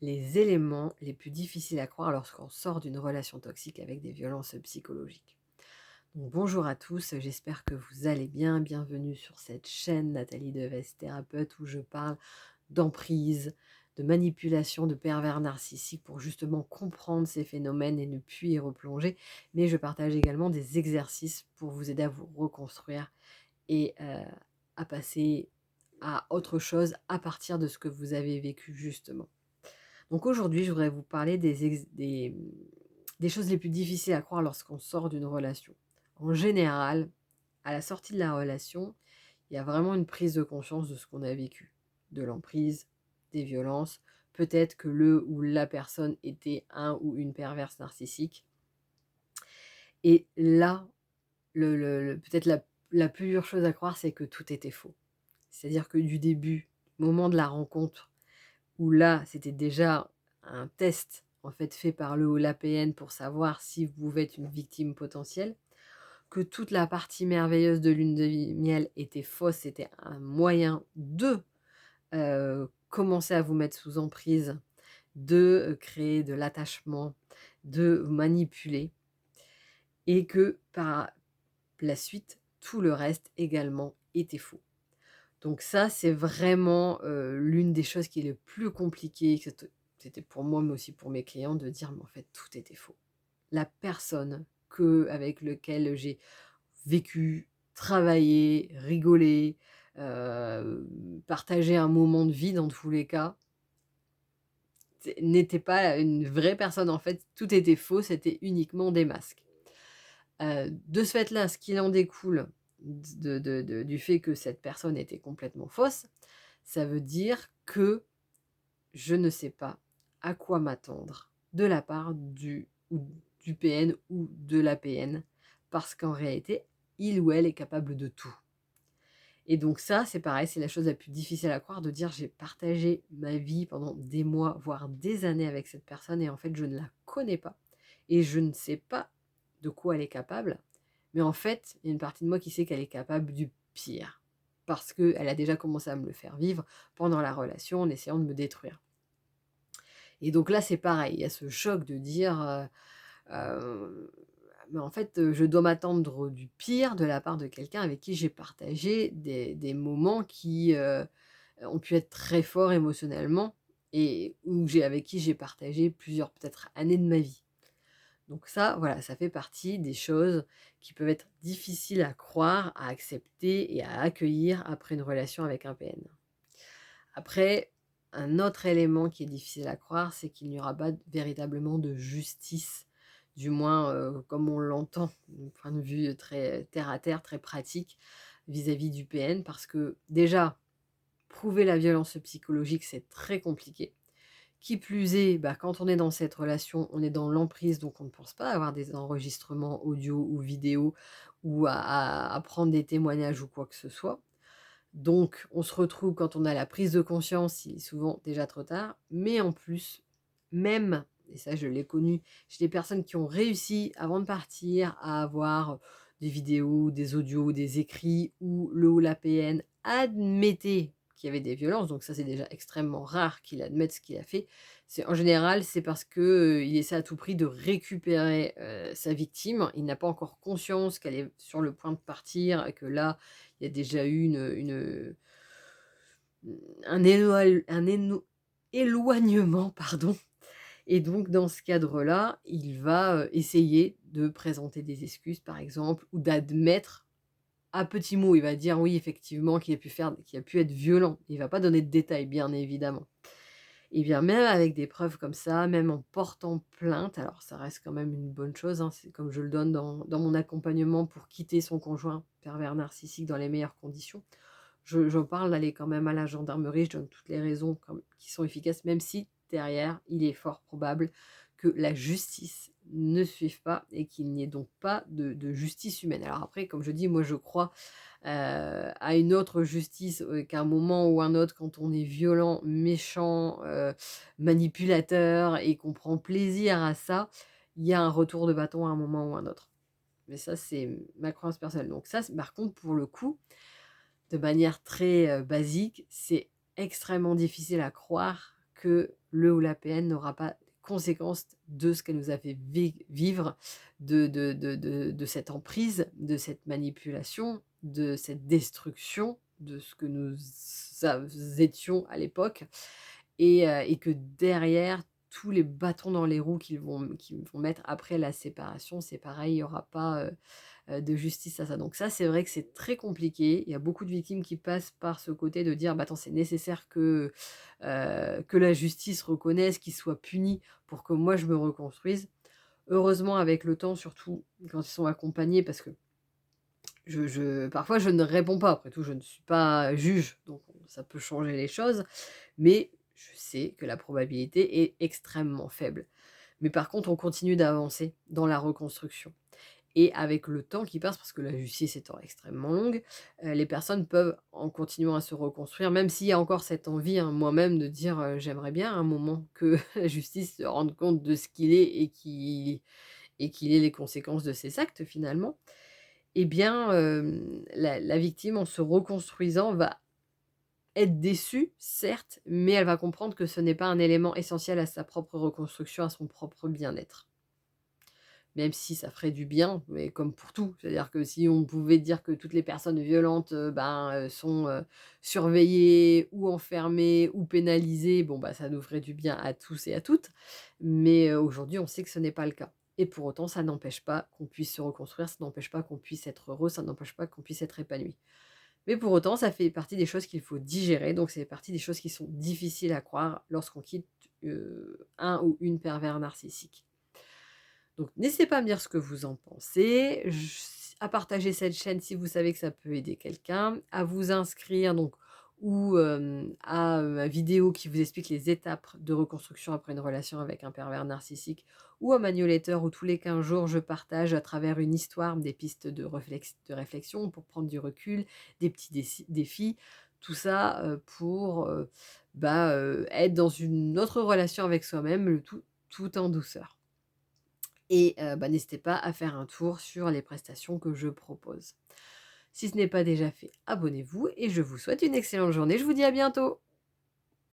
les éléments les plus difficiles à croire lorsqu'on sort d'une relation toxique avec des violences psychologiques. Donc, bonjour à tous, j'espère que vous allez bien. Bienvenue sur cette chaîne Nathalie Deves, thérapeute, où je parle d'emprise, de manipulation, de pervers narcissiques pour justement comprendre ces phénomènes et ne plus y replonger. Mais je partage également des exercices pour vous aider à vous reconstruire et à passer à autre chose à partir de ce que vous avez vécu justement. Donc aujourd'hui, je voudrais vous parler des choses les plus difficiles à croire lorsqu'on sort d'une relation. En général, à la sortie de la relation, il y a vraiment une prise de conscience de ce qu'on a vécu, de l'emprise, des violences. Peut-être que le ou la personne était un ou une perverse narcissique. Et là, peut-être la plus dure chose à croire, c'est que tout était faux. C'est-à-dire que du début, moment de la rencontre, où là, c'était déjà un test en fait fait par le ou la PN pour savoir si vous pouvez être une victime potentielle, que toute la partie merveilleuse de lune de miel était fausse, c'était un moyen de commencer à vous mettre sous emprise, de créer de l'attachement, de vous manipuler, et que par la suite, tout le reste également était faux. Donc ça, c'est vraiment, l'une des choses qui est le plus compliquée, c'était pour moi, mais aussi pour mes clients, de dire: «Mais en fait, tout était faux». La personne avec lequel j'ai vécu, travaillé, rigolé, partagé un moment de vie dans tous les cas, n'était pas une vraie personne. En fait, tout était faux, c'était uniquement des masques. De ce fait-là, ce qu'il en découle du fait que cette personne était complètement fausse, ça veut dire que je ne sais pas à quoi m'attendre de la part du PN ou de la PN, parce qu'en réalité, il ou elle est capable de tout. Et donc ça, c'est pareil, c'est la chose la plus difficile à croire, de dire: «J'ai partagé ma vie pendant des mois, voire des années avec cette personne et en fait, je ne la connais pas et je ne sais pas de quoi elle est capable. Mais en fait, il y a une partie de moi qui sait qu'elle est capable du pire, parce qu'elle a déjà commencé à me le faire vivre pendant la relation en essayant de me détruire». Et donc là, c'est pareil, il y a ce choc de dire, mais en fait, je dois m'attendre du pire de la part de quelqu'un avec qui j'ai partagé des moments qui, ont pu être très forts émotionnellement et avec qui j'ai partagé plusieurs peut-être années de ma vie. Donc ça, voilà, ça fait partie des choses qui peuvent être difficiles à croire, à accepter et à accueillir après une relation avec un PN. Après, un autre élément qui est difficile à croire, c'est qu'il n'y aura pas véritablement de justice, du moins, comme on l'entend, d'un point de vue très terre à terre, très pratique, vis-à-vis du PN. Parce que déjà, prouver la violence psychologique, c'est très compliqué. Qui plus est, bah, quand on est dans cette relation, on est dans l'emprise, donc on ne pense pas avoir des enregistrements audio ou vidéo ou à prendre des témoignages ou quoi que ce soit. Donc on se retrouve, quand on a la prise de conscience, il est souvent déjà trop tard. Mais en plus, même, et ça je l'ai connu, chez des personnes qui ont réussi avant de partir à avoir des vidéos, des audios, des écrits où le ou la PN admettait qu'il y avait des violences. Donc ça, c'est déjà extrêmement rare qu'il admette ce qu'il a fait. En général, c'est parce que, il essaie à tout prix de récupérer, sa victime. Il n'a pas encore conscience qu'elle est sur le point de partir et que là, il y a déjà eu un éloignement, pardon. Et donc dans ce cadre-là, il va, essayer de présenter des excuses, par exemple, ou d'admettre à petits mots. Il va dire: «Oui, effectivement, qu'il a pu être violent». Il va pas donner de détails, bien évidemment. Et bien même avec des preuves comme ça, même en portant plainte, alors ça reste quand même une bonne chose, hein, c'est comme je le donne dans mon accompagnement pour quitter son conjoint pervers narcissique dans les meilleures conditions. J'en parle d'aller quand même à la gendarmerie, je donne toutes les raisons qui sont efficaces, même si derrière, il est fort probable que la justice ne suive pas et qu'il n'y ait donc pas de justice humaine. Alors après, comme je dis, moi je crois à une autre justice, qu'à un moment ou un autre, quand on est violent, méchant, manipulateur et qu'on prend plaisir à ça, il y a un retour de bâton à un moment ou un autre. Mais ça, c'est ma croyance personnelle. Donc ça, par contre, pour le coup, de manière très, basique, c'est extrêmement difficile à croire que, le ou la PN n'aura pas les conséquences de ce qu'elle nous a fait vivre, de cette emprise, de cette manipulation, de cette destruction de ce que nous étions à l'époque et que derrière tous les bâtons dans les roues qu'ils vont mettre après la séparation, c'est pareil, il y aura pas, de justice à ça. Donc ça, c'est vrai que c'est très compliqué. Il y a beaucoup de victimes qui passent par ce côté de dire: «Bah, attends, c'est nécessaire que la justice reconnaisse, qu'il soit puni pour que moi je me reconstruise». Heureusement avec le temps, surtout quand ils sont accompagnés parce que parfois je ne réponds pas. Après tout, je ne suis pas juge, donc ça peut changer les choses, mais je sais que la probabilité est extrêmement faible. Mais par contre, on continue d'avancer dans la reconstruction. Et avec le temps qui passe, parce que la justice étant extrêmement longue, les personnes peuvent, en continuant à se reconstruire, même s'il y a encore cette envie, hein, moi-même, de dire, «J'aimerais bien à un moment que la justice se rende compte de ce qu'il est et qu'il ait les conséquences de ses actes», finalement. Eh bien, la victime, en se reconstruisant, va être déçue, certes, mais elle va comprendre que ce n'est pas un élément essentiel à sa propre reconstruction, à son propre bien-être. Même si ça ferait du bien, mais comme pour tout. C'est-à-dire que si on pouvait dire que toutes les personnes violentes, sont, surveillées ou enfermées ou pénalisées, bon, bah, ça nous ferait du bien à tous et à toutes. Mais, aujourd'hui, on sait que ce n'est pas le cas. Et pour autant, ça n'empêche pas qu'on puisse se reconstruire, ça n'empêche pas qu'on puisse être heureux, ça n'empêche pas qu'on puisse être épanoui. Mais pour autant, ça fait partie des choses qu'il faut digérer, donc c'est partie des choses qui sont difficiles à croire lorsqu'on quitte, un ou une pervers narcissique. Donc n'hésitez pas à me dire ce que vous en pensez, à partager cette chaîne si vous savez que ça peut aider quelqu'un, à vous inscrire donc ou à ma vidéo qui vous explique les étapes de reconstruction après une relation avec un pervers narcissique, ou à ma newsletter où tous les 15 jours je partage à travers une histoire des pistes de réflexion pour prendre du recul, des petits défis, tout ça pour être dans une autre relation avec soi-même, le tout en douceur. Et n'hésitez pas à faire un tour sur les prestations que je propose. Si ce n'est pas déjà fait, abonnez-vous et je vous souhaite une excellente journée. Je vous dis à bientôt!